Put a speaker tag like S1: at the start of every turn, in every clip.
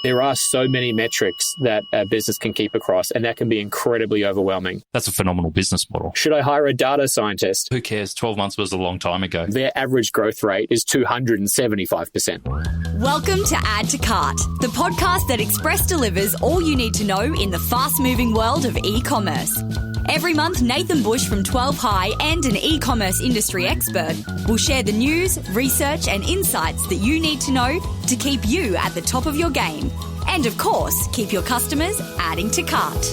S1: There are so many metrics that a business can keep across, and that can be incredibly overwhelming.
S2: That's a phenomenal business model.
S1: Should I hire a data scientist?
S2: Who cares? 12 months was a long time ago.
S1: Their average growth rate is 275%.
S3: Welcome to Add to Cart, the podcast that Express delivers all you need to know in the fast-moving world of e-commerce. Every month, Nathan Bush from 12 High and an e-commerce industry expert will share the news, research and insights that you need to know to keep you at the top of your game. And of course, keep your customers adding to cart.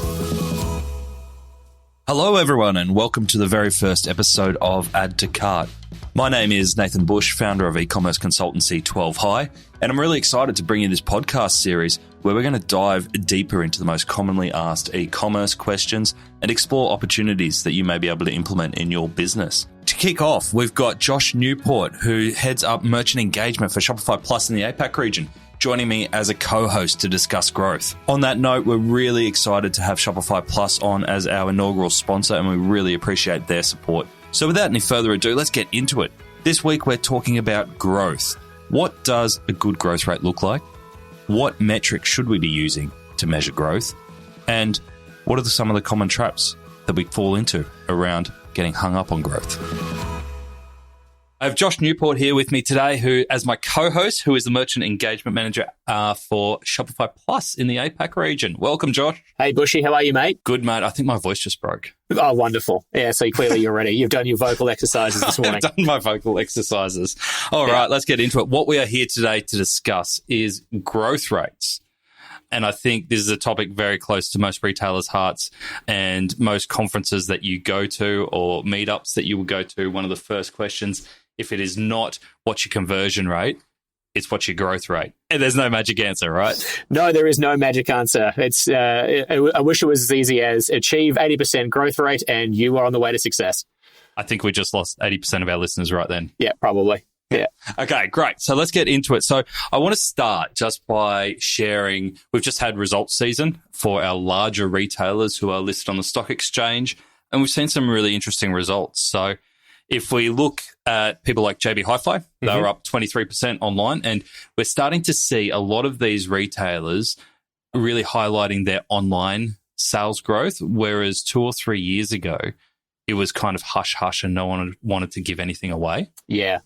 S2: Hello everyone and welcome to the very first episode of Add to Cart. My name is Nathan Bush, founder of e-commerce consultancy 12 High, and I'm really excited to bring you this podcast series where we're going to dive deeper into the most commonly asked e-commerce questions and explore opportunities that you may be able to implement in your business. To kick off, we've got Josh Newport, who heads up merchant engagement for Shopify Plus in the APAC region, joining me as a co-host to discuss growth. On that note, we're really excited to have Shopify Plus on as our inaugural sponsor, and we really appreciate their support. So without any further ado, let's get into it. This week, we're talking about growth. What does a good growth rate look like? What metrics should we be using to measure growth? And what are some of the common traps that we fall into around getting hung up on growth? I have Josh Newport here with me today, who, as my co-host, who is the merchant engagement manager for Shopify Plus in the APAC region. Welcome, Josh.
S1: Hey, Bushy, how are you, mate?
S2: Good, mate. I think my voice just broke.
S1: Oh, wonderful. Yeah, so clearly you're ready. You've done your vocal exercises this morning.
S2: I've done my vocal exercises. All right, let's get into it. What we are here today to discuss is growth rates. And I think this is a topic very close to most retailers' hearts and most conferences that you go to or meetups that you will go to. One of the first questions, if it is not what's your conversion rate, it's what's your growth rate. And there's no magic answer, right?
S1: No, there is no magic answer. It's I wish it was as easy as achieve 80% growth rate and you are on the way to success.
S2: I think we just lost 80% of our listeners right then.
S1: Yeah, probably. Yeah.
S2: Okay, great. So let's get into it. So I want to start just by sharing, we've just had results season for our larger retailers who are listed on the stock exchange, and we've seen some really interesting results. So if we look at people like JB Hi-Fi, they're up 23% online, and we're starting to see a lot of these retailers really highlighting their online sales growth, whereas 2 or 3 years ago, it was kind of hush-hush and no one wanted to give anything away.
S1: Yeah.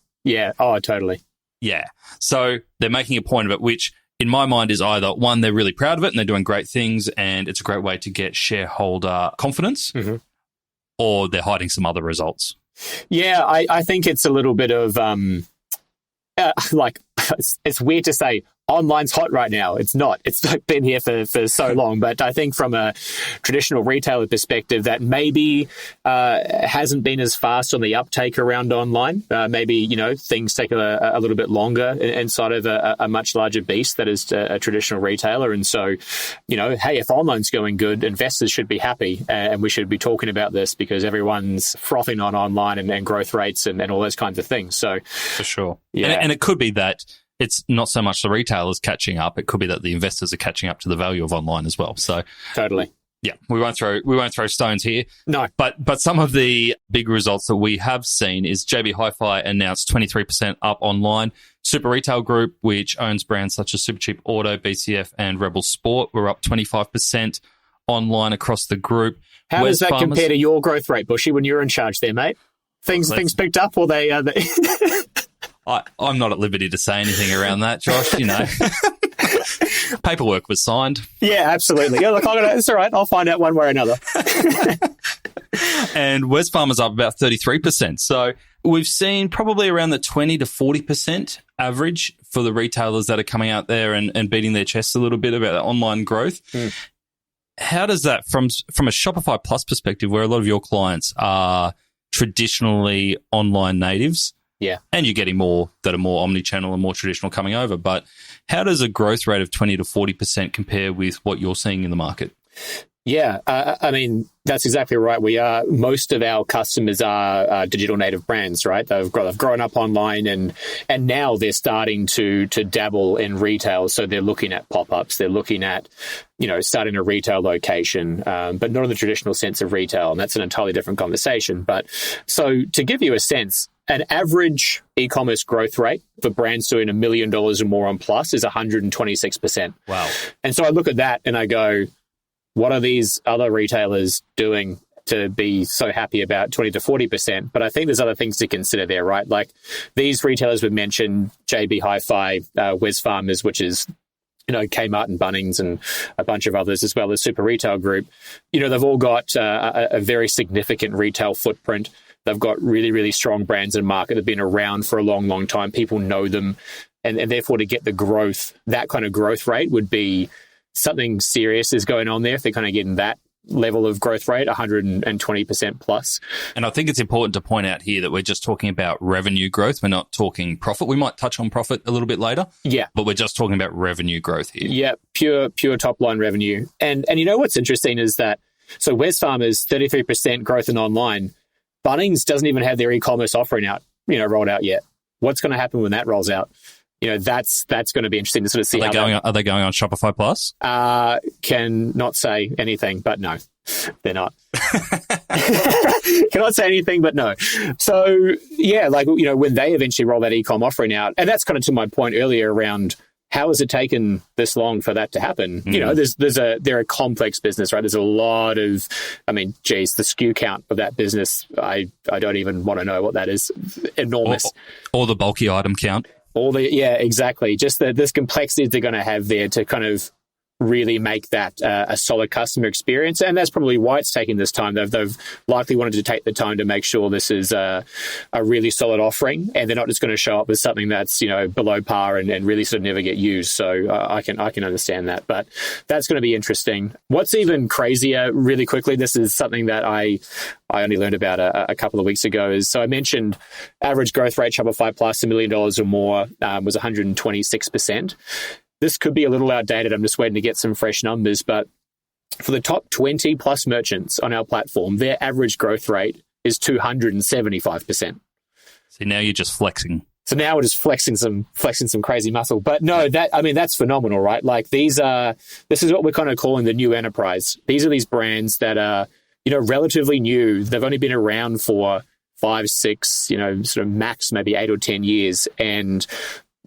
S1: Oh, totally.
S2: Yeah. So they're making a point of it, which in my mind is either, one, they're really proud of it and they're doing great things and it's a great way to get shareholder confidence, or they're hiding some other results.
S1: Yeah, I think it's a little bit of it's weird to say online's hot right now. It's not. It's like been here for so long. But I think from a traditional retailer perspective, that maybe hasn't been as fast on the uptake around online. Maybe, things take a little bit longer inside of a much larger beast that is a traditional retailer. And so, hey, if online's going good, investors should be happy. And we should be talking about this because everyone's frothing on online and growth rates and all those kinds of things. So
S2: for sure.
S1: Yeah.
S2: And it could be that it's not so much the retailers catching up. It could be that the investors are catching up to the value of online as well. So
S1: totally.
S2: Yeah, we won't throw stones here.
S1: No.
S2: But some of the big results that we have seen is JB Hi-Fi announced 23% up online. Super Retail Group, which owns brands such as Supercheap Auto, BCF and Rebel Sport, were up 25% online across the group.
S1: How does that compare to your growth rate, Bushy, when you were in charge there, mate? Things picked up, or they...
S2: I'm not at liberty to say anything around that, Josh. Paperwork was signed.
S1: Yeah, absolutely. Yeah, look, it's all right. I'll find out one way or another.
S2: And Wesfarmers up about 33%. So we've seen probably around the 20 to 40% average for the retailers that are coming out there and beating their chests a little bit about that online growth. How does that, from a Shopify Plus perspective, where a lot of your clients are traditionally online natives,
S1: yeah,
S2: and you're getting more that are more omni-channel and more traditional coming over, but how does a growth rate of 20 to 40% compare with what you're seeing in the market?
S1: Yeah, I mean, that's exactly right. Most of our customers are digital native brands, right? They've grown up online and now they're starting to dabble in retail. So they're looking at pop-ups. They're looking at, starting a retail location, but not in the traditional sense of retail. And that's an entirely different conversation. But so to give you a sense, an average e-commerce growth rate for brands doing $1 million or more on Plus is 126%.
S2: Wow.
S1: And so I look at that and I go, what are these other retailers doing to be so happy about 20 to 40%? But I think there's other things to consider there, right? Like these retailers we've mentioned, JB Hi-Fi, Wesfarmers, which is Kmart and Bunnings and a bunch of others, as well as Super Retail Group. They've all got a very significant retail footprint. They've got really, really strong brands in market. They've been around for a long, long time. People know them. And therefore, to get the growth, that kind of growth rate would be something serious is going on there if they're kind of getting that level of growth rate, 120% plus.
S2: And I think it's important to point out here that we're just talking about revenue growth. We're not talking profit. We might touch on profit a little bit later.
S1: Yeah.
S2: But we're just talking about revenue growth here.
S1: Yeah, pure top line revenue. And what's interesting is that, so Wesfarmers, 33% growth in online. Bunnings doesn't even have their e-commerce offering out, rolled out yet. What's going to happen when that rolls out? That's going to be interesting to sort of see.
S2: Are they going on Shopify Plus?
S1: Can not say anything, but no, they're not. Cannot say anything, but no. So yeah, when they eventually roll that e-com offering out, and that's kind of to my point earlier around how has it taken this long for that to happen? They're a complex business, right? There's a lot of, the SKU count of that business, I don't even want to know what that is. Enormous.
S2: Or the bulky item count.
S1: Yeah, exactly. Just this complexity they're going to have there to kind of really make that a solid customer experience. And that's probably why it's taking this time. They've likely wanted to take the time to make sure this is a really solid offering, and they're not just going to show up with something that's, below par and really sort of never get used. So I can understand that. But that's going to be interesting. What's even crazier, really quickly, this is something that I only learned about a couple of weeks ago, is, so I mentioned average growth rate, Shopify Plus, $1 million or more, was 126%. This could be a little outdated. I'm just waiting to get some fresh numbers. But for the top 20 plus merchants on our platform, their average growth rate is 275%.
S2: See, now you're just flexing.
S1: So now we're just flexing some crazy muscle. But no, that's phenomenal, right? Like this is what we're kind of calling the new enterprise. These are these brands that are, relatively new. They've only been around for 5, 6, sort of max maybe 8 or 10 years. And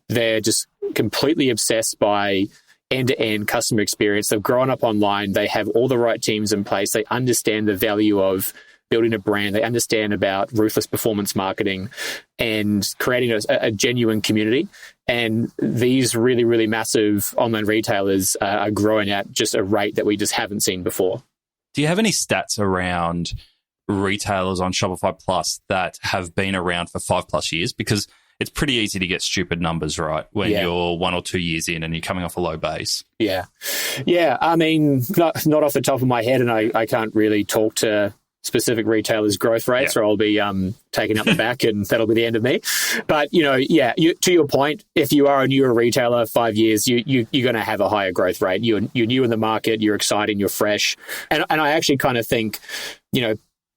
S1: they're just completely obsessed by end-to-end customer experience. They've grown up online. They have all the right teams in place. They understand the value of building a brand. They understand about ruthless performance marketing and creating a genuine community. And these really, really massive online retailers are growing at just a rate that we just haven't seen before.
S2: Do you have any stats around retailers on Shopify Plus that have been around for 5+ years? Because it's pretty easy to get stupid numbers, right, when you're 1 or 2 years in and you're coming off a low base. Yeah.
S1: Not off the top of my head, and I can't really talk to specific retailers' growth rates, or I'll be taken up the back, and that'll be the end of me. But to your point, if you are a newer retailer, 5 years, you're going to have a higher growth rate. You're new in the market, you're exciting, you're fresh, and I actually kind of think,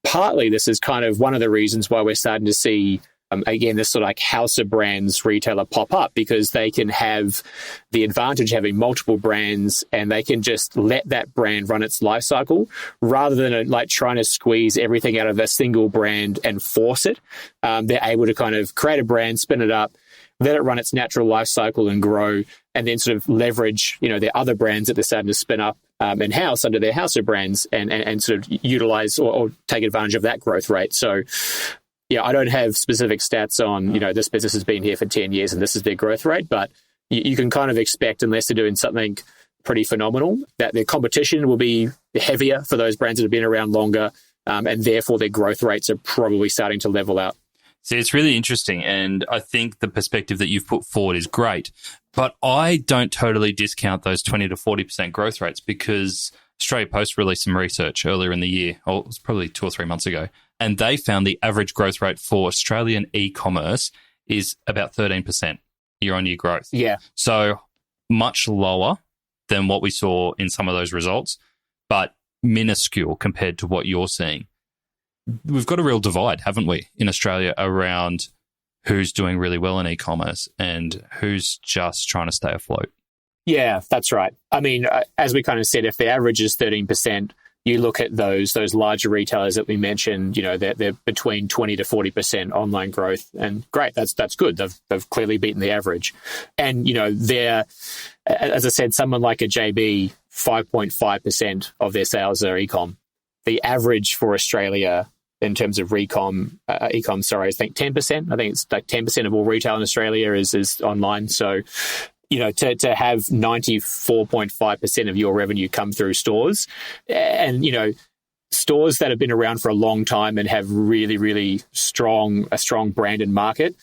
S1: partly this is kind of one of the reasons why we're starting to see. Again, this sort of like house of brands retailer pop up, because they can have the advantage of having multiple brands, and they can just let that brand run its life cycle rather than like trying to squeeze everything out of a single brand and force it. They're able to kind of create a brand, spin it up, let it run its natural life cycle and grow, and then sort of leverage, their other brands that they're starting to spin up in-house under their house of brands and sort of utilize or take advantage of that growth rate. So, yeah, I don't have specific stats on, this business has been here for 10 years and this is their growth rate, but you can kind of expect, unless they're doing something pretty phenomenal, that their competition will be heavier for those brands that have been around longer, and therefore their growth rates are probably starting to level out.
S2: See, it's really interesting, and I think the perspective that you've put forward is great, but I don't totally discount those 20 to 40% growth rates, because Australia Post released some research earlier in the year, or it was probably 2 or 3 months ago, and they found the average growth rate for Australian e-commerce is about 13% year-on-year growth.
S1: Yeah.
S2: So much lower than what we saw in some of those results, but minuscule compared to what you're seeing. We've got a real divide, haven't we, in Australia around who's doing really well in e-commerce and who's just trying to stay afloat.
S1: Yeah, that's right. I mean, as we kind of said, if the average is 13%, you look at those larger retailers that we mentioned, they're between 20 to 40% online growth, and great, that's good. They've clearly beaten the average, and they're, as I said, someone like a JB, 5.5% of their sales are ecom. The average for Australia in terms of ecom, I think 10%. I think it's like 10% of all retail in Australia is online. So, to have 94.5% of your revenue come through stores, and, stores that have been around for a long time and have really, really strong brand and market,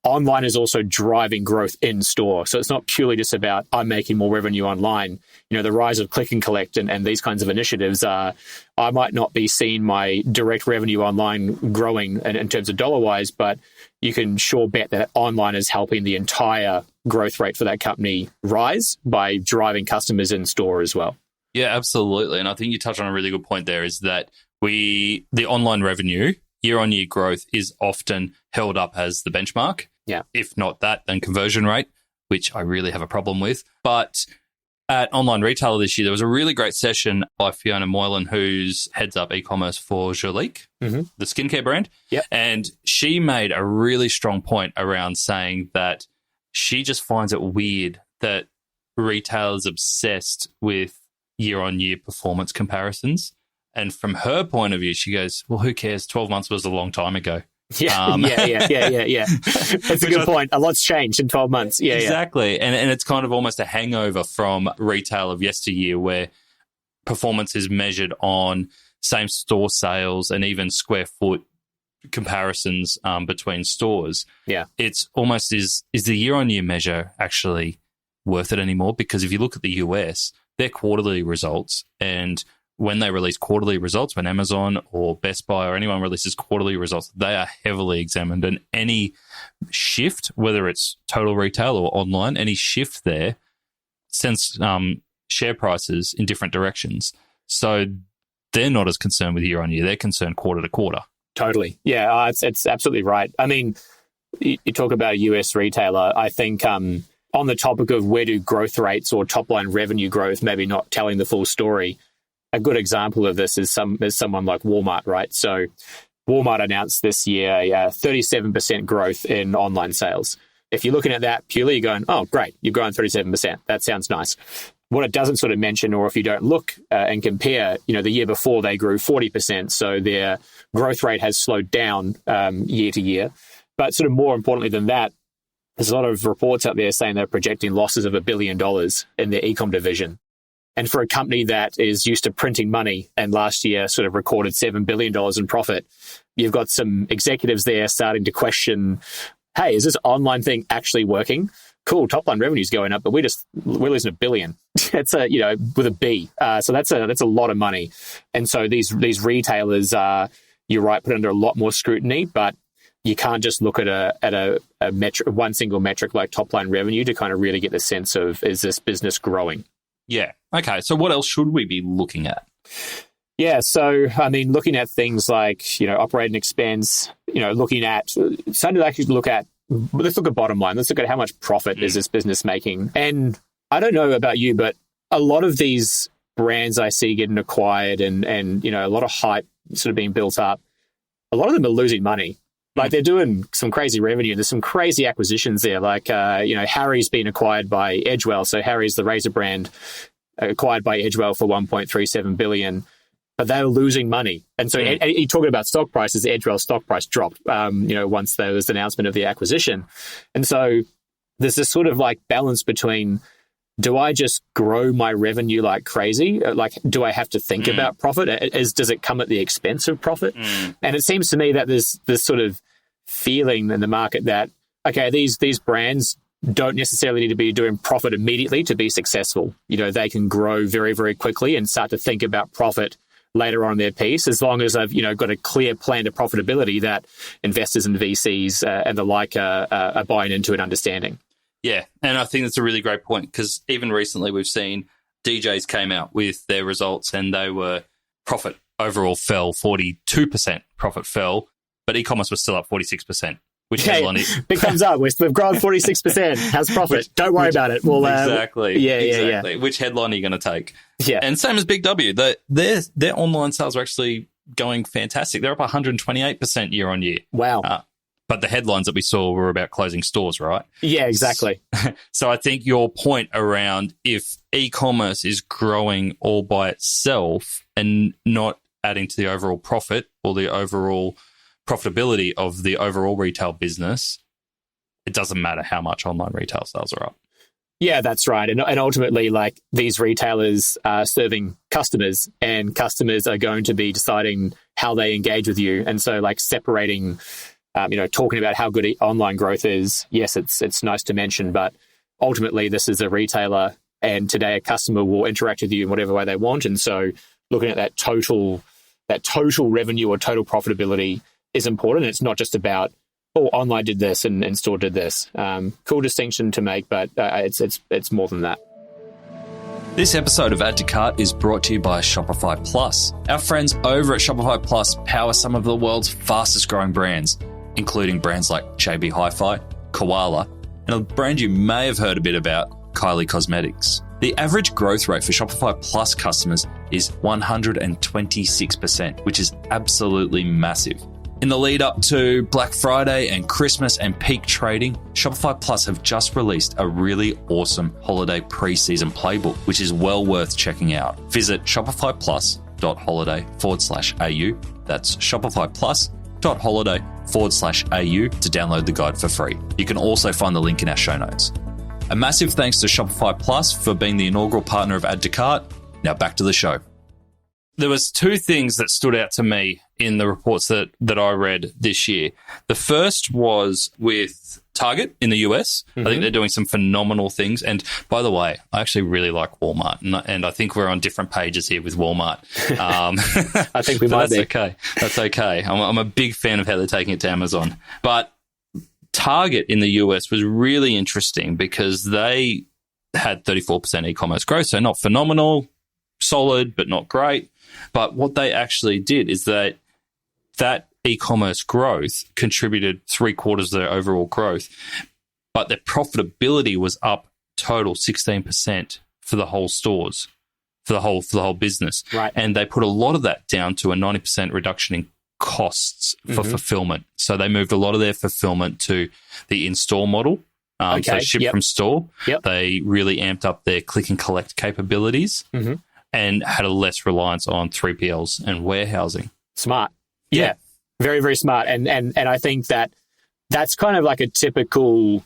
S1: online is also driving growth in store. So it's not purely just about I'm making more revenue online. The rise of click and collect and these kinds of initiatives are, I might not be seeing my direct revenue online growing in terms of dollar-wise, but you can sure bet that online is helping the entire growth rate for that company rise by driving customers in store as well.
S2: Yeah, absolutely. And I think you touched on a really good point there, is that the online revenue year-on-year growth is often held up as the benchmark.
S1: Yeah. If
S2: not that, then conversion rate, which I really have a problem with. But at Online Retailer this year, there was a really great session by Fiona Moylan, who's heads up e-commerce for Jolique, the skincare brand.
S1: Yep.
S2: And she made a really strong point around saying that she just finds it weird that retailers obsessed with year-on-year performance comparisons. And from her point of view, she goes, well, who cares? 12 months was a long time ago.
S1: Yeah. That's a good point. A lot's changed in 12 months. Yeah,
S2: exactly. Yeah. And it's kind of almost a hangover from retail of yesteryear, where performance is measured on same store sales and even square foot comparisons between stores.
S1: Yeah.
S2: It's almost, is the year-on-year measure actually worth it anymore? Because if you look at the US, their quarterly results, and when they release quarterly results, when Amazon or Best Buy or anyone releases quarterly results, they are heavily examined. And any shift, whether it's total retail or online, any shift there sends share prices in different directions. So they're not as concerned with year on year. They're concerned quarter to quarter.
S1: Totally. Yeah, it's absolutely right. I mean, you talk about a US retailer. I think on the topic of where do growth rates or top line revenue growth maybe not telling the full story, a good example of this is someone like Walmart, right? So Walmart announced this year a 37% growth in online sales. If you're looking at that purely, you're going, oh, great, you've grown 37%. That sounds nice. What it doesn't sort of mention, or if you don't look and compare, the year before they grew 40%. So their growth rate has slowed down year to year. But sort of more importantly than that, there's a lot of reports out there saying they're projecting losses of $1 billion in their e-com division. And for a company that is used to printing money and last year sort of recorded $7 billion in profit, you've got some executives there starting to question, hey, is this online thing actually working? Cool, top line revenue's going up, but we're losing $1 billion. It's with a B. So that's a lot of money. And so these retailers are, you're right, put under a lot more scrutiny, but you can't just look at a metric, one single metric like top line revenue to kind of really get the sense of, is this business growing?
S2: Yeah. Okay. So what else should we be looking at?
S1: Yeah. So, I mean, looking at things like, operating expense, looking at, starting to actually look at, let's look at bottom line. Let's look at how much profit is this business making. And I don't know about you, but a lot of these brands I see getting acquired and a lot of hype sort of being built up, a lot of them are losing money. Like they're doing some crazy revenue. There's some crazy acquisitions there. Like, Harry's been acquired by Edgewell. So Harry's, the razor brand, acquired by Edgewell for $1.37 billion. But they're losing money. And so you're talking about stock prices. Edgewell's stock price dropped, once there was the announcement of the acquisition. And so there's this sort of like balance between, do I just grow my revenue like crazy? Like, do I have to think about profit? Does it come at the expense of profit? And it seems to me that there's this sort of feeling in the market that, okay, these brands don't necessarily need to be doing profit immediately to be successful. They can grow very, very quickly and start to think about profit later on in their piece, as long as I've got a clear plan to profitability that investors and VCs and the like are buying into and understanding.
S2: Yeah, and I think that's a really great point, because even recently we've seen DJs came out with their results and they were profit overall fell 42%, profit fell, but e-commerce was still up 46%. Which headline?
S1: Big thumbs up. We've grown 46%. How's profit? Don't worry about it. Well,
S2: exactly.
S1: Yeah.
S2: Which headline are you going to take?
S1: Yeah.
S2: And same as Big W. Their online sales are actually going fantastic. They're up 128% year on year.
S1: Wow.
S2: But the headlines that we saw were about closing stores, right?
S1: Yeah, exactly.
S2: So I think your point around if e-commerce is growing all by itself and not adding to the overall profit or the overall profitability of the overall retail business, it doesn't matter how much online retail sales are up.
S1: Yeah, that's right. And ultimately, like, these retailers are serving customers, and customers are going to be deciding how they engage with you. And so, like, separating, talking about how good online growth is, yes, it's nice to mention, but ultimately this is a retailer, and today a customer will interact with you in whatever way they want. And so looking at that total revenue or total profitability is important. It's not just about, online did this and store did this. Cool distinction to make, but it's more than that.
S2: This episode of Add to Cart is brought to you by Shopify Plus. Our friends over at Shopify Plus power some of the world's fastest growing brands, including brands like JB Hi-Fi, Koala, and a brand you may have heard a bit about, Kylie Cosmetics. The average growth rate for Shopify Plus customers is 126%, which is absolutely massive. In the lead up to Black Friday and Christmas and peak trading, Shopify Plus have just released a really awesome holiday pre-season playbook, which is well worth checking out. Visit shopifyplus.holiday/AU. That's shopifyplus.holiday/AU to download the guide for free. You can also find the link in our show notes. A massive thanks to Shopify Plus for being the inaugural partner of Add to Cart. Now back to the show. There was two things that stood out to me in the reports that I read this year. The first was with Target in the US. Mm-hmm. I think they're doing some phenomenal things. And by the way, I actually really like Walmart. And I think we're on different pages here with Walmart.
S1: I think we might be.
S2: Okay. That's okay. I'm a big fan of how they're taking it to Amazon. But Target in the US was really interesting because they had 34% e-commerce growth. So not phenomenal, solid, but not great. But what they actually did is that e-commerce growth contributed 3/4 of their overall growth, but their profitability was up total 16% for the whole stores, for the whole business.
S1: Right.
S2: And they put a lot of that down to a 90% reduction in costs for fulfillment. So they moved a lot of their fulfillment to the in-store model. So ship from store.
S1: Yep.
S2: They really amped up their click and collect capabilities. Mm-hmm. And had a less reliance on 3PLs and warehousing.
S1: Smart. Yeah. Very, very smart. And I think that's kind of like a typical,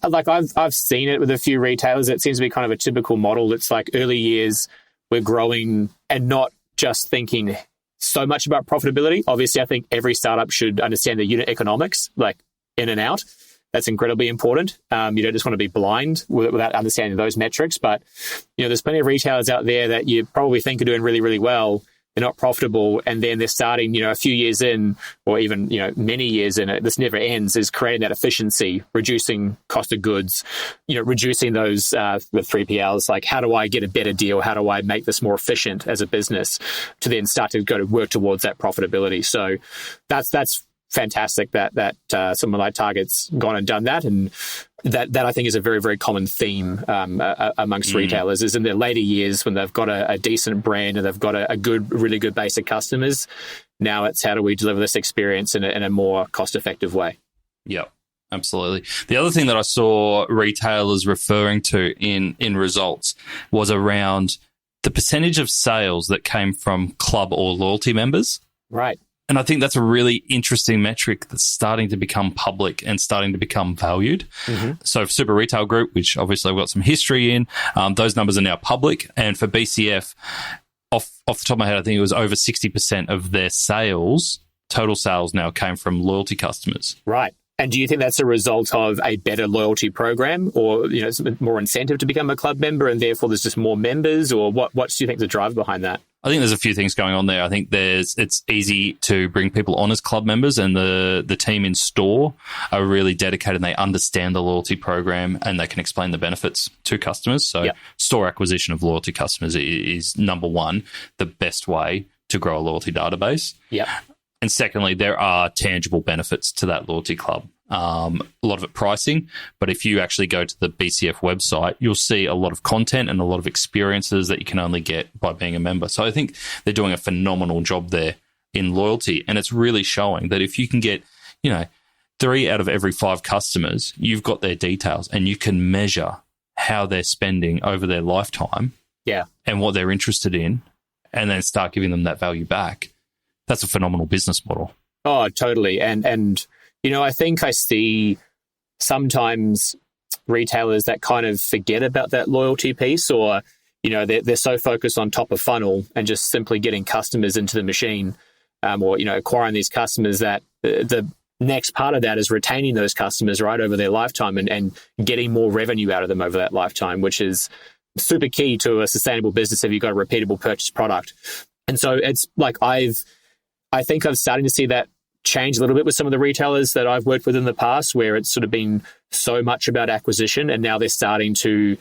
S1: like I've seen it with a few retailers. It seems to be kind of a typical model. It's like early years, we're growing and not just thinking so much about profitability. Obviously, I think every startup should understand the unit economics, like in and out. That's incredibly important. You don't just want to be blind without understanding those metrics. But, there's plenty of retailers out there that you probably think are doing really, really well. They're not profitable. And then they're starting, a few years in, or even, many years in, this never ends, is creating that efficiency, reducing cost of goods, reducing those with 3PLs. Like, how do I get a better deal? How do I make this more efficient as a business to then start to go to work towards that profitability? So that's fantastic that someone like Target's gone and done that, and that I think is a very, very common theme amongst retailers, is in their later years when they've got a decent brand and they've got a really good base of customers. Now it's how do we deliver this experience in a more cost-effective way?
S2: Yep, absolutely. The other thing that I saw retailers referring to in results was around the percentage of sales that came from club or loyalty members.
S1: Right.
S2: And I think that's a really interesting metric that's starting to become public and starting to become valued. Mm-hmm. So for Super Retail Group, which obviously I've got some history in, those numbers are now public. And for BCF, off the top of my head, I think it was over 60% of their sales, total sales now came from loyalty customers.
S1: Right. And do you think that's a result of a better loyalty program, or more incentive to become a club member, and therefore there's just more members, or what do you think is the driver behind that?
S2: I think there's a few things going on there. I think it's easy to bring people on as club members, and the team in store are really dedicated and they understand the loyalty program and they can explain the benefits to customers. So store acquisition of loyalty customers is number one, the best way to grow a loyalty database.
S1: Yeah.
S2: And secondly, there are tangible benefits to that loyalty club. A lot of it pricing, but if you actually go to the BCF website, you'll see a lot of content and a lot of experiences that you can only get by being a member. So I think they're doing a phenomenal job there in loyalty, and it's really showing that if you can get, 3 out of every 5 customers, you've got their details and you can measure how they're spending over their lifetime, and what they're interested in, and then start giving them that value back. That's a phenomenal business model.
S1: Oh, totally. And I think I see sometimes retailers that kind of forget about that loyalty piece, or, they're so focused on top of funnel and just simply getting customers into the machine, or, acquiring these customers, that the next part of that is retaining those customers right over their lifetime and getting more revenue out of them over that lifetime, which is super key to a sustainable business if you've got a repeatable purchase product. And so it's like I think I'm starting to see that change a little bit with some of the retailers that I've worked with in the past, where it's sort of been so much about acquisition, and now they're starting to,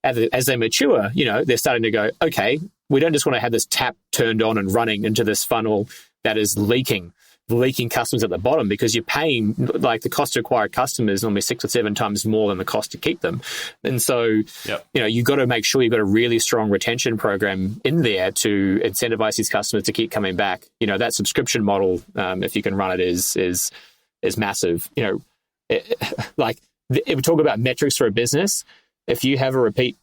S1: as they mature, they're starting to go, okay, we don't just want to have this tap turned on and running into this funnel that is leaking customers at the bottom, because you're paying, like, the cost to acquire customers normally 6 or 7 times more than the cost to keep them. And so, you've got to make sure you've got a really strong retention program in there to incentivize these customers to keep coming back. That subscription model, if you can run it, is massive. If we talk about metrics for a business, if you have a repeat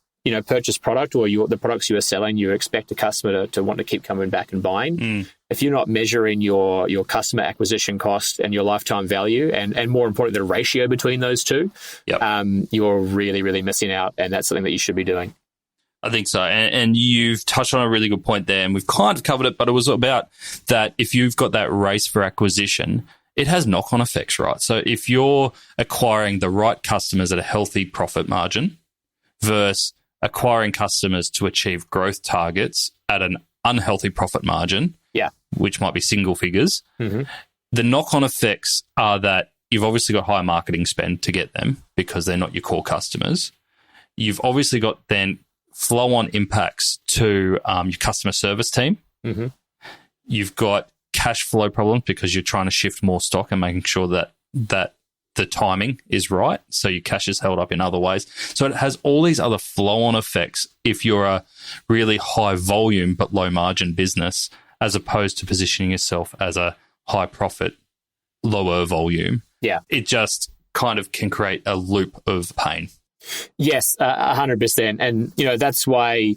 S1: purchase product, or the products you are selling, you expect a customer to want to keep coming back and buying. If you're not measuring your customer acquisition cost and your lifetime value, and more importantly, the ratio between those two, you're really, really missing out. And that's something that you should be doing.
S2: I think so. And you've touched on a really good point there, and we've kind of covered it, but it was about that if you've got that race for acquisition, it has knock-on effects, right? So if you're acquiring the right customers at a healthy profit margin versus acquiring customers to achieve growth targets at an unhealthy profit margin, which might be single figures, the knock-on effects are that you've obviously got high marketing spend to get them because they're not your core customers. You've obviously got then flow-on impacts to your customer service team. You've got cash flow problems because you're trying to shift more stock and making sure that the timing is right, so your cash is held up in other ways. So it has all these other flow-on effects if you're a really high volume but low margin business, as opposed to positioning yourself as a high profit, lower volume. It just kind of can create a loop of pain.
S1: Yes, 100%. And, that's why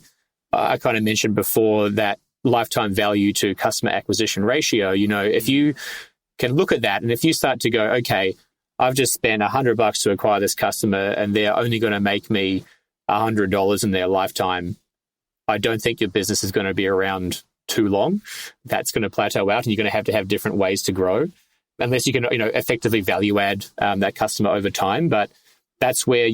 S1: I kind of mentioned before that lifetime value to customer acquisition ratio. If you can look at that, and if you start to go, okay, I've just spent $100 to acquire this customer and they're only going to make me $100 in their lifetime, I don't think your business is going to be around too long. That's going to plateau out, and you're going to have different ways to grow, unless you can, effectively value add that customer over time. But that's where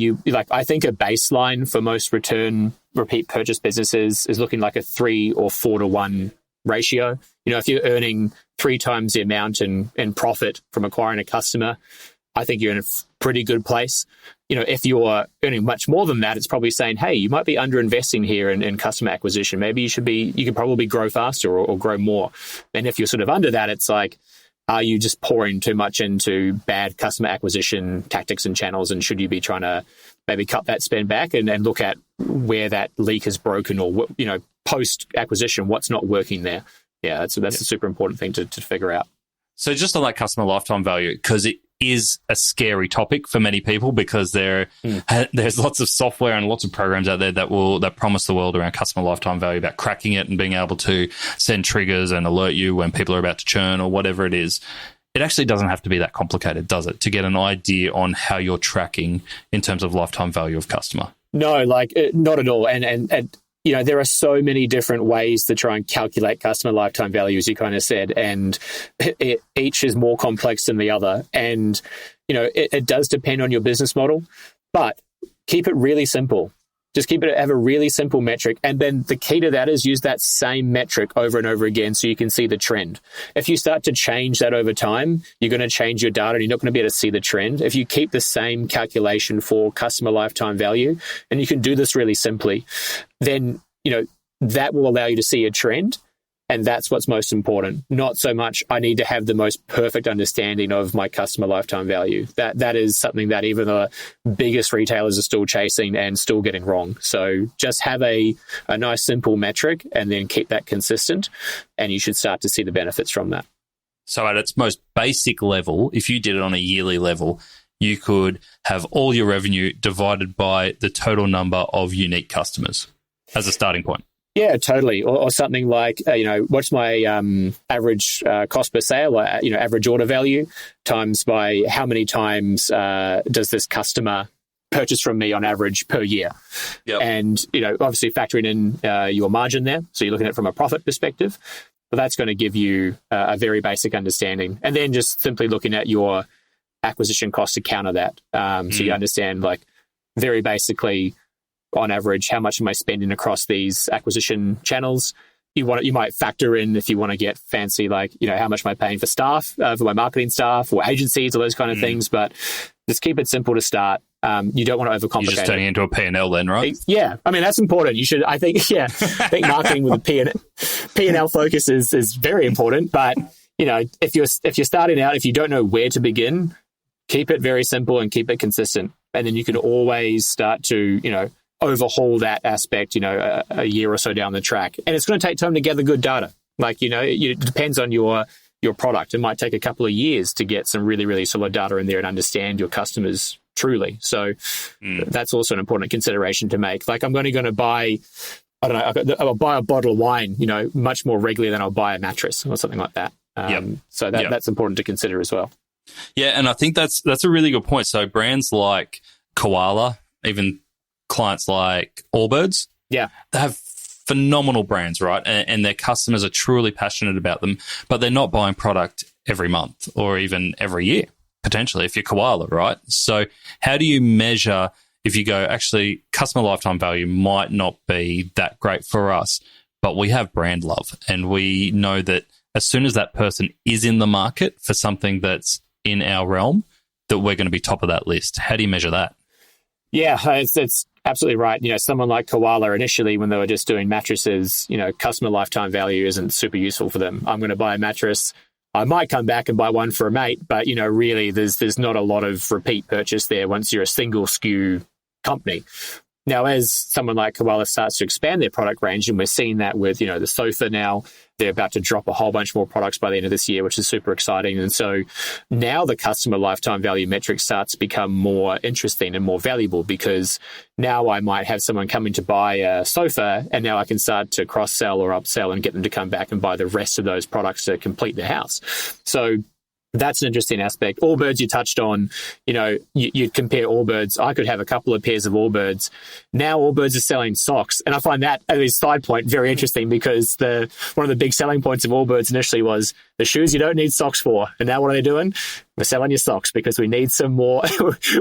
S1: I think a baseline for most repeat purchase businesses is looking like a 3 or 4 to 1 ratio. If you're earning 3 times the amount in profit from acquiring a customer, I think you're in a pretty good place. If you're earning much more than that, it's probably saying, hey, you might be underinvesting here in customer acquisition. Maybe you could probably grow faster or grow more. And if you're sort of under that, it's like, are you just pouring too much into bad customer acquisition tactics and channels? And should you be trying to maybe cut that spend back and look at where that leak is broken, or, post acquisition, what's not working there? That's a super important thing to figure out.
S2: So just on that customer lifetime value, because it is a scary topic for many people, because there's lots of software and lots of programs out there that promise the world around customer lifetime value, about cracking it and being able to send triggers and alert you when people are about to churn or whatever it is. It actually doesn't have to be that complicated, does it, to get an idea on how you're tracking in terms of lifetime value of customer?
S1: No, not at all. And there are so many different ways to try and calculate customer lifetime value, as you kind of said, and each is more complex than the other. And, it does depend on your business model, but keep it really simple. Just have a really simple metric. And then the key to that is use that same metric over and over again so you can see the trend. If you start to change that over time, you're going to change your data and you're not going to be able to see the trend. If you keep the same calculation for customer lifetime value, and you can do this really simply, then, that will allow you to see a trend. And that's what's most important. Not so much I need to have the most perfect understanding of my customer lifetime value. That is something that even the biggest retailers are still chasing and still getting wrong. So just have a nice simple metric and then keep that consistent, and you should start to see the benefits from that.
S2: So at its most basic level, if you did it on a yearly level, you could have all your revenue divided by the total number of unique customers as a starting point.
S1: Yeah, totally. Or something like, what's my average cost per sale, average order value times by how many times does this customer purchase from me on average per year? Yep. And, obviously factoring in your margin there. So you're looking at it from a profit perspective, but that's going to give you a very basic understanding. And then just simply looking at your acquisition cost to counter that. So you understand, like, very basically, on average, how much am I spending across these acquisition channels? You might factor in, if you want to get fancy, like, how much am I paying for staff, for my marketing staff or agencies or those kind of things. But just keep it simple to start. You don't want to overcomplicate. You're
S2: just turning into a P&L then, right?
S1: Yeah. I mean, that's important. You should, I think marketing with a P&L focus is very important. But, if you're starting out, if you don't know where to begin, keep it very simple and keep it consistent. And then you can always start to, overhaul that aspect, a year or so down the track. And it's going to take time to gather good data. Like, it depends on your product. It might take a couple of years to get some really, really solid data in there and understand your customers truly. So that's also an important consideration to make. Like, I'm only going to buy, I'll buy a bottle of wine, much more regularly than I'll buy a mattress or something like that. So that's important to consider as well.
S2: Yeah, and I think that's a really good point. So brands like Koala, even clients like Allbirds, they have phenomenal brands, right? And their customers are truly passionate about them, but they're not buying product every month or even every year, potentially, if you're Koala, right? So how do you measure, if you go, actually, customer lifetime value might not be that great for us, but we have brand love, and we know that as soon as that person is in the market for something that's in our realm, that we're going to be top of that list. How do you measure that?
S1: Yeah, it's absolutely right. Someone like Koala, initially, when they were just doing mattresses, customer lifetime value isn't super useful for them. I'm going to buy a mattress. I might come back and buy one for a mate, but, really there's not a lot of repeat purchase there once you're a single SKU company. Now, as someone like Koala starts to expand their product range, and we're seeing that with, the sofa now, they're about to drop a whole bunch more products by the end of this year, which is super exciting. And so now the customer lifetime value metric starts to become more interesting and more valuable, because now I might have someone coming to buy a sofa, and now I can start to cross-sell or upsell and get them to come back and buy the rest of those products to complete their house. So that's an interesting aspect. Allbirds, you touched on, you compare Allbirds. I could have a couple of pairs of Allbirds. Now Allbirds are selling socks. And I find that, as a side point, very interesting, because one of the big selling points of Allbirds initially was the shoes you don't need socks for. And now what are they doing? We're selling you socks because we need some more.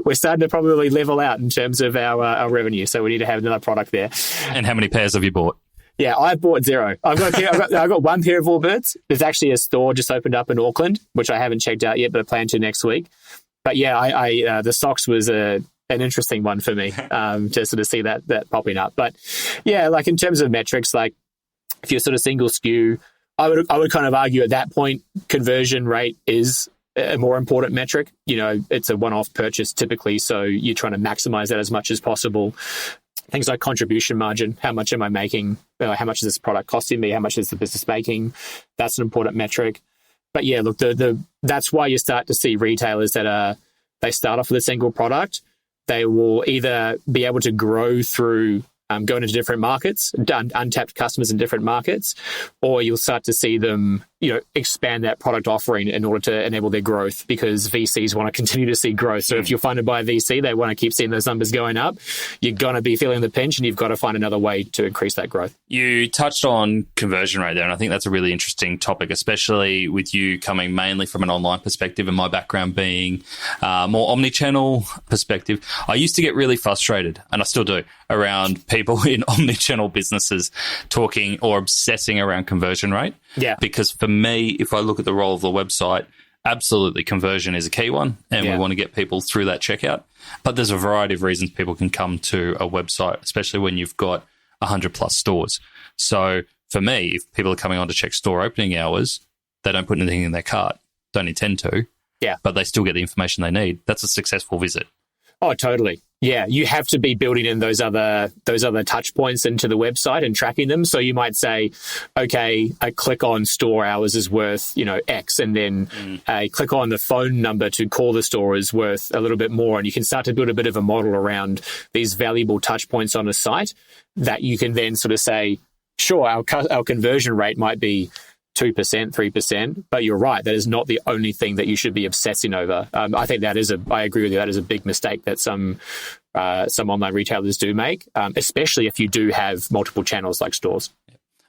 S1: We're starting to probably level out in terms of our revenue. So we need to have another product there.
S2: And how many pairs have you bought?
S1: Yeah, I've bought 0. I've got one pair of Allbirds. There's actually a store just opened up in Auckland, which I haven't checked out yet, but I plan to next week. But yeah, I the socks was an interesting one for me to sort of see that popping up. But yeah, like in terms of metrics, like if you're sort of single SKU, I would kind of argue at that point conversion rate is a more important metric. It's a one-off purchase typically, so you're trying to maximize that as much as possible. Things like contribution margin, how much am I making? How much is this product costing me? How much is the business making? That's an important metric. But yeah, look, that's why you start to see retailers that they start off with a single product. They will either be able to grow through going into different markets, untapped customers in different markets, or you'll start to see them, expand that product offering in order to enable their growth, because VCs want to continue to see growth. So if you're funded by a VC, they want to keep seeing those numbers going up. You're going to be feeling the pinch, and you've got to find another way to increase that growth.
S2: You touched on conversion rate there, and I think that's a really interesting topic, especially with you coming mainly from an online perspective and my background being more omni-channel perspective. I used to get really frustrated, and I still do, around people in omni-channel businesses talking or obsessing around conversion rate.
S1: Yeah.
S2: Because for me, if I look at the role of the website, absolutely conversion is a key one, and we want to get people through that checkout. But there's a variety of reasons people can come to a website, especially when you've got 100 plus stores. So for me, if people are coming on to check store opening hours, they don't put anything in their cart, don't intend to, but they still get the information they need. That's a successful visit.
S1: Oh, totally. Yeah, you have to be building in those other touch points into the website and tracking them. So you might say, okay, a click on store hours is worth, X, and then a click on the phone number to call the store is worth a little bit more. And you can start to build a bit of a model around these valuable touch points on a site that you can then sort of say, sure, our conversion rate might be 2%, 3%, but you're right. That is not the only thing that you should be obsessing over. I think I agree with you. That is a big mistake that some online retailers do make, especially if you do have multiple channels like stores.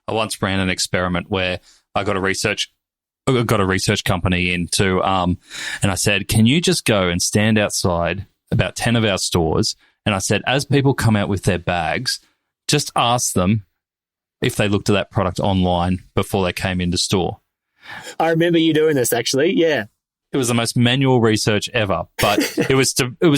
S2: I once ran an experiment where I got a research company into, and I said, can you just go and stand outside about 10 of our stores? And I said, as people come out with their bags, just ask them if they looked at that product online before they came into store.
S1: I remember you doing this, actually. Yeah.
S2: It was the most manual research ever, but it was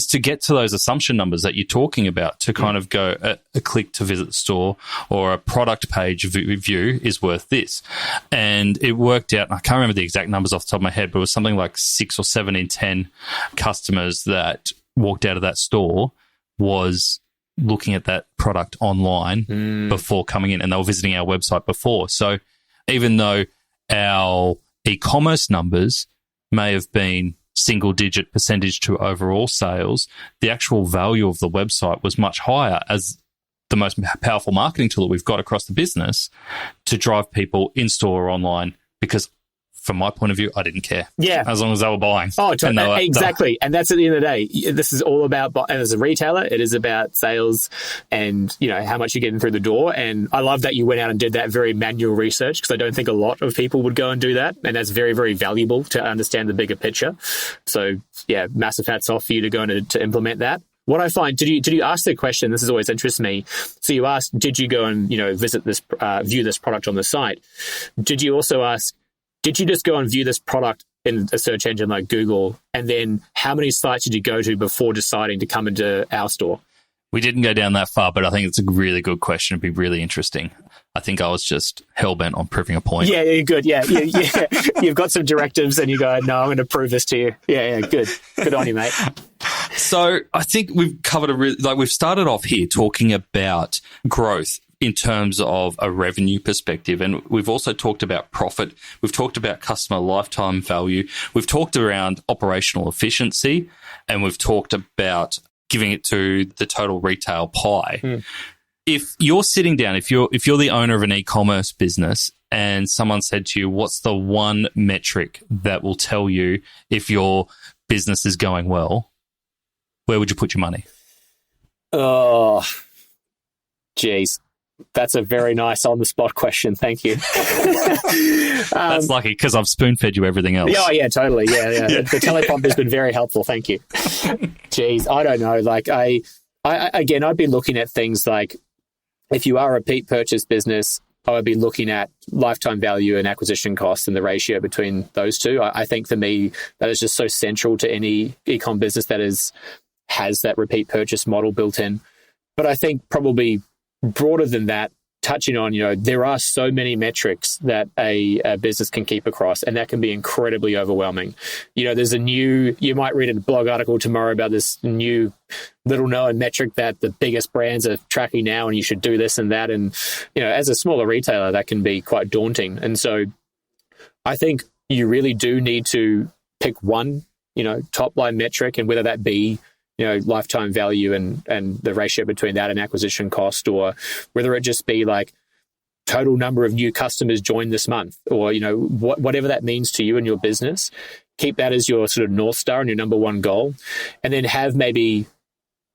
S2: to get to those assumption numbers that you're talking about, to kind of go a click to visit the store or a product page view is worth this. And it worked out. I can't remember the exact numbers off the top of my head, but it was something like 6 or 7 in 10 customers that walked out of that store was looking at that product online before coming in, and they were visiting our website before. So even though our e-commerce numbers may have been single-digit percentage to overall sales, the actual value of the website was much higher as the most powerful marketing tool that we've got across the business to drive people in-store or online, because from my point of view, I didn't care.
S1: Yeah.
S2: As long as they were buying.
S1: Oh, exactly. And that's at the end of the day. This is all about, as a retailer, it is about sales and, how much you're getting through the door. And I love that you went out and did that very manual research, because I don't think a lot of people would go and do that. And that's very, very valuable to understand the bigger picture. So, yeah, massive hats off for you to go and to implement that. What I find, did you ask the question? This has always interested me. So you asked, did you go and, visit this, view this product on the site? Did you also ask, did you just go and view this product in a search engine like Google? And then how many sites did you go to before deciding to come into our store?
S2: We didn't go down that far, but I think it's a really good question. It'd be really interesting. I think I was just hell-bent on proving a point.
S1: Yeah, you're good. Yeah. You've got some directives and you go, no, I'm going to prove this to you. Yeah, good. Good on you, mate.
S2: So I think we've covered we've started off here talking about growth in terms of a revenue perspective. And we've also talked about profit. We've talked about customer lifetime value. We've talked around operational efficiency, and we've talked about giving it to the total retail pie. If you're sitting down, if you're the owner of an e-commerce business and someone said to you, what's the one metric that will tell you if your business is going well, where would you put your money?
S1: Oh, geez. That's a very nice on-the-spot question. Thank you.
S2: That's lucky, because I've spoon-fed you everything else.
S1: Oh, yeah, totally. Yeah. The teleprompter's been very helpful. Thank you. Jeez, I don't know. Like, I'd be looking at things like, if you are a repeat purchase business, I would be looking at lifetime value and acquisition costs and the ratio between those two. I think for me, that is just so central to any e-com business that has that repeat purchase model built in. But I think probably broader than that, touching on, there are so many metrics that a business can keep across, and that can be incredibly overwhelming. You might read a blog article tomorrow about this new little known metric that the biggest brands are tracking now, and you should do this and that. And, as a smaller retailer, that can be quite daunting. And so I think you really do need to pick one, top line metric, and whether that be lifetime value and the ratio between that and acquisition cost, or whether it just be like total number of new customers joined this month, or, whatever that means to you and your business. Keep that as your sort of North Star and your number one goal. And then have maybe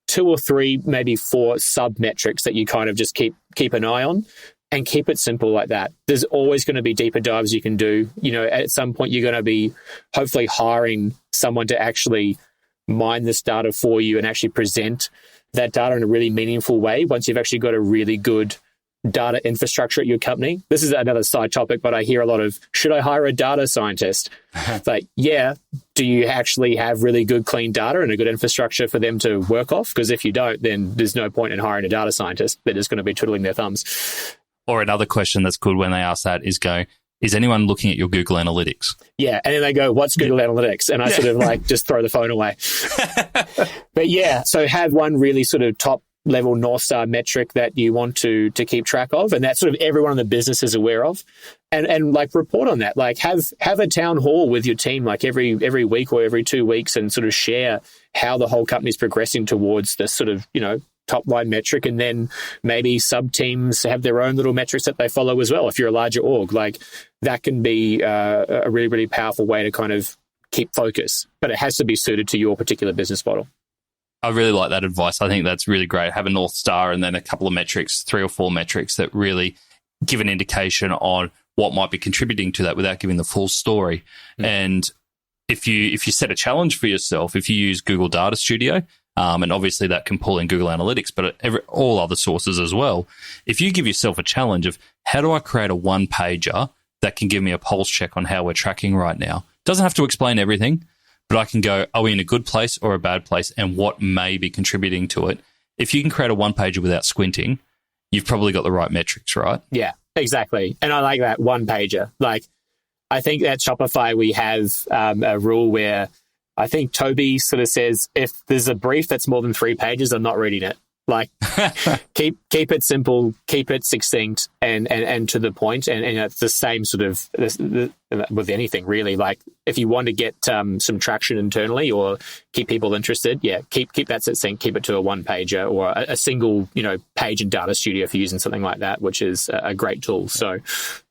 S1: 2 or 3, maybe 4 sub metrics that you kind of just keep an eye on, and keep it simple like that. There's always going to be deeper dives you can do. At some point you're going to be hopefully hiring someone to actually mine this data for you and actually present that data in a really meaningful way once you've actually got a really good data infrastructure at your company. This is another side topic, but I hear a lot of, should I hire a data scientist? It's like, yeah, do you actually have really good, clean data and a good infrastructure for them to work off? Because if you don't, then there's no point in hiring a data scientist. They're just going to be twiddling their thumbs.
S2: Or another question that's good when they ask that is anyone looking at your Google Analytics?
S1: Yeah. And then they go, what's Google Analytics? And I sort of like just throw the phone away. But yeah, so have one really sort of top level North Star metric that you want to keep track of, and that sort of everyone in the business is aware of, and like report on that. Like have a town hall with your team like every week or every 2 weeks, and sort of share how the whole company is progressing towards this sort of, top line metric. And then maybe sub teams have their own little metrics that they follow as well. If you're a larger org, like that can be a really, really powerful way to kind of keep focus, but it has to be suited to your particular business model.
S2: I really like that advice. I think that's really great. Have a North Star and then a couple of metrics, 3 or 4 metrics that really give an indication on what might be contributing to that without giving the full story. And if you set a challenge for yourself, if you use Google Data Studio, and obviously that can pull in Google Analytics, but all other sources as well. If you give yourself a challenge of how do I create a one-pager that can give me a pulse check on how we're tracking right now, doesn't have to explain everything, but I can go, are we in a good place or a bad place, and what may be contributing to it? If you can create a one-pager without squinting, you've probably got the right metrics, right?
S1: Yeah, exactly. And I like that one-pager. Like, I think at Shopify we have a rule where I think Toby sort of says, if there's a brief that's more than 3 pages, I'm not reading it. Like, keep it simple, keep it succinct, and to the point. And it's the same sort of with anything really. Like, if you want to get some traction internally or keep people interested, keep that succinct. Keep it to a one-pager or a single page in Data Studio if you're using something like that, which is a great tool. So,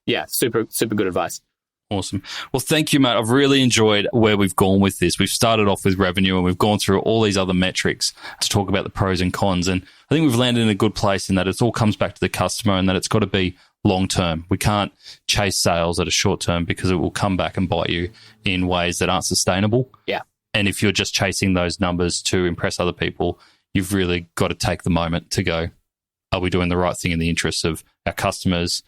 S1: yeah, super good advice.
S2: Awesome. Well, thank you, mate. I've really enjoyed where we've gone with this. We've started off with revenue and we've gone through all these other metrics to talk about the pros and cons. And I think we've landed in a good place in that it all comes back to the customer and that it's got to be long term. We can't chase sales at a short term because it will come back and bite you in ways that aren't sustainable.
S1: Yeah.
S2: And if you're just chasing those numbers to impress other people, you've really got to take the moment to go, are we doing the right thing in the interests of our customers,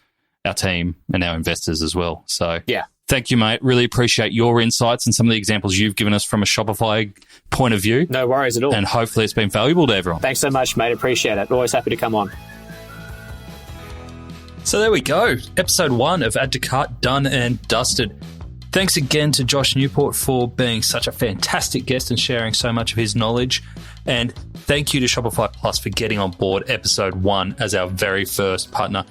S2: our team, and our investors as well? So,
S1: yeah.
S2: Thank you, mate. Really appreciate your insights and some of the examples you've given us from a Shopify point of view.
S1: No worries at all.
S2: And hopefully it's been valuable to everyone.
S1: Thanks so much, mate. Appreciate it. Always happy to come on.
S2: So there we go. Episode 1 of Add to Cart done and dusted. Thanks again to Josh Newport for being such a fantastic guest and sharing so much of his knowledge. And thank you to Shopify Plus for getting on board episode 1 as our very first partner.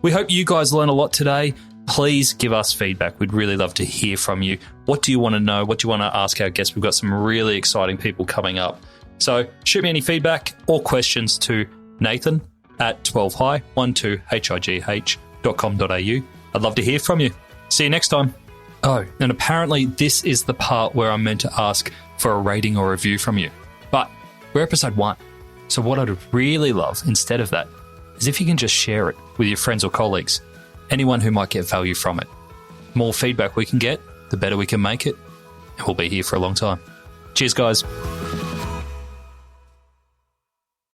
S2: We hope you guys learn a lot today. Please give us feedback. We'd really love to hear from you. What do you want to know? What do you want to ask our guests? We've got some really exciting people coming up. So shoot me any feedback or questions to Nathan at 12high12high.com.au. I'd love to hear from you. See you next time. Oh, and apparently this is the part where I'm meant to ask for a rating or review from you. But we're episode 1. So what I'd really love instead of that is if you can just share it with your friends or colleagues. Anyone who might get value from it. The more feedback we can get, the better we can make it, and we'll be here for a long time. Cheers, guys.